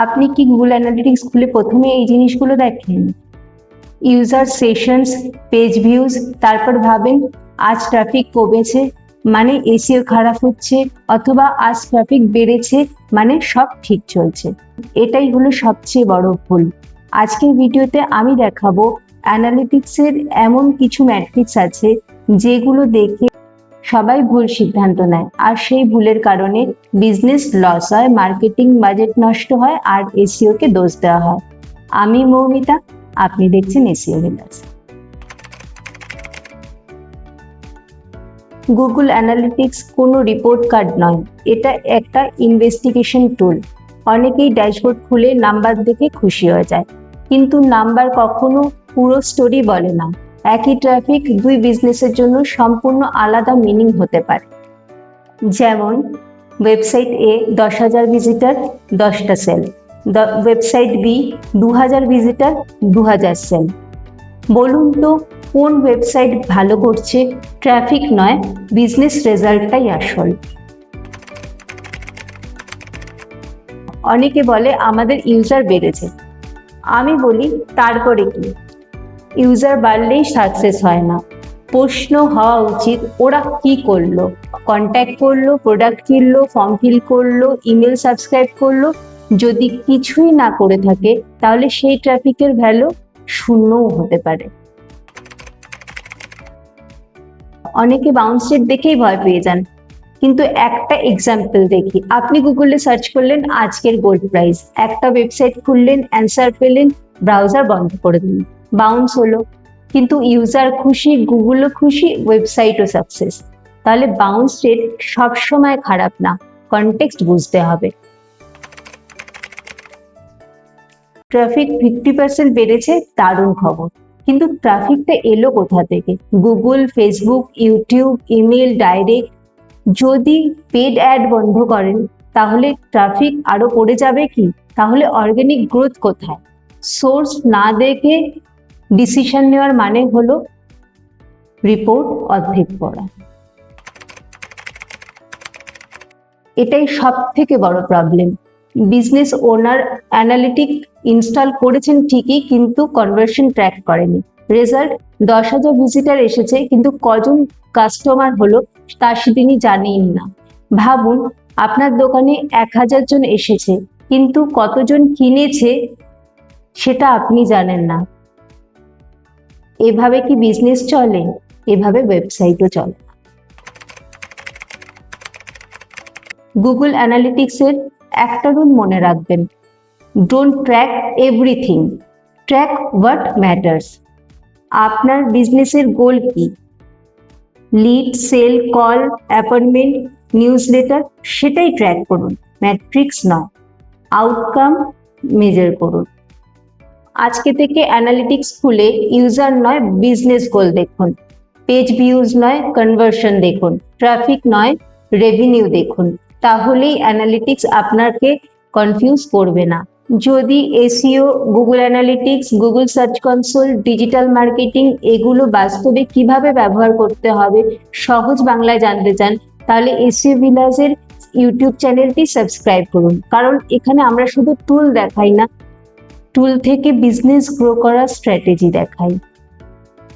আপনি কি Google analytics খুলে প্রথমে এই জিনিসগুলো দেখেন? ইউজার সেশনস, পেজ ভিউজ, তারপর ভাবেন আজ ট্রাফিক কমেছে মানে এসইও খারাপ হচ্ছে, অথবা আজ ট্রাফিক বেড়েছে মানে সব ঠিক চলছে। এটাই হলো সবচেয়ে বড় ভুল। আজকের ভিডিওতে আমি দেখাবো অ্যানালিটিক্সের এমন কিছু ম্যাট্রিক্স আছে যেগুলো দেখে সবাই ভুল সিদ্ধান্ত নেয়, আর সেই ভুলের কারণে বিজনেস লস হয়, মার্কেটিং বাজেট নষ্ট হয়, আর এসইও কে দোষ দেওয়া হয়। আমি মৌমিতা, আপনি দেখছেন এসইও ভিলাস। গুগল অ্যানালিটিক্স কোনো রিপোর্ট কার্ড নয়, এটা একটা ইনভেস্টিগেশন টুল। অনেকেই ড্যাশবোর্ড খুলে নাম্বার দেখে খুশি হয়ে যায়, কিন্তু নাম্বার কখনো পুরো স্টোরি বলে না। একই ট্রাফিক দুই বিজনেসের জন্য সম্পূর্ণ আলাদা মিনিং হতে পারে। যেমন ওয়েবসাইট এ 10,000 ভিজিটার, 10টা sale. Website B 2,000 visitor, 2,000 sale. বলুন তো কোন ওয়েবসাইট ভালো করছে? ট্রাফিক নয়, বিজনেস রেজাল্টটাই আসল। অনেকে বলে আমাদের ইউজার বেড়েছে। আমি বলি তারপরে কি? ইউজার বাড়লেই সাকসেস হয় না। প্রশ্ন হওয়া উচিত ওরা কি করলো? কন্ট্যাক্ট করলো, প্রোডাক্ট কিনলো, ফর্ম ফিল করলো, ইমেল সাবস্ক্রাইব করলো? যদি কিছুই না করে থাকে তাহলে সেই ট্রাফিকের ভ্যালু শূন্যও হতে পারে। অনেকে বাউন্স রেট দেখেই ভয় পেয়ে যান, কিন্তু একটা এক্সাম্পল দেখি। আপনি গুগলে সার্চ করলেন আজকের গোল্ড প্রাইস, একটা ওয়েবসাইট খুললেন, অ্যান্সার পেলেন, ব্রাউজার বন্ধ করে দিন, বাউন্স হলো। কিন্তু ইউজার খুশি, গুগলও খুশি, ওয়েবসাইটও সাকসেস। তাহলে বাউন্স রেট সবসময় খারাপ না, কনটেক্সট বুঝতে হবে। ট্রাফিক 50% বেড়েছে, দারুণ খবর। কিন্তু ট্রাফিকটা এলো কোথা থেকে? Google, Facebook, YouTube, email, direct. যদি পেড অ্যাড বন্ধ করেন তাহলে ট্রাফিক আরো পড়ে যাবে কি? তাহলে অর্গানিক গ্রোথ কোথায়? সোর্স না দেখে ডিসিশন নেওয়ার মানে হলো রিপোর্ট অর্ধেক পড়া। এটাই সব থেকে বড় problem. Business owner analytic install করেছেন ঠিকই, কিন্তু কনভার্সন ট্র্যাক করেনি। রেজাল্ট 10,000 ভিজিটার এসেছে, কিন্তু কজন কাস্টমার হলো তা তিনি জানেন না। ভাবুন, আপনার দোকানে 1,000 জন এসেছে, কিন্তু কতজন কিনেছে সেটা আপনি জানেন না। এভাবে কি বিজনেস চলে? এভাবে ওয়েবসাইটও চলে। গুগল অ্যানালিটিক্সের একটা রুল মনে রাখবেন, don't track everything, track what matters. আপনার বিজনেসের গোল কি? Lead, sale, call, appointment, newsletter, সেটাই ট্র্যাক করুন, ম্যাট্রিক্স নয়। আউটকাম মেজার করুন। আজকে থেকে অ্যানালিটিক্স খুলে ইউজার নয় বিজনেস গোল দেখুন, পেজ ভিউজ নয় কনভার্সন দেখুন, ট্রাফিক নয় রেভিনিউ দেখুন। তাহলেই অ্যানালিটিক্স আপনাকে কনফিউজ করবে না। যদি SEO, Google analytics, Google search console, digital marketing এগুলো বাস্তবে কিভাবে ব্যবহার করতে হবে সহজ বাংলায় জানতে চান, তাহলে এসইও ভিলাসের ইউটিউব চ্যানেলটি সাবস্ক্রাইব করুন। কারণ এখানে আমরা শুধু টুল দেখাই না, টুল থেকে বিজনেস গ্রো করার স্ট্র্যাটেজি দেখাই।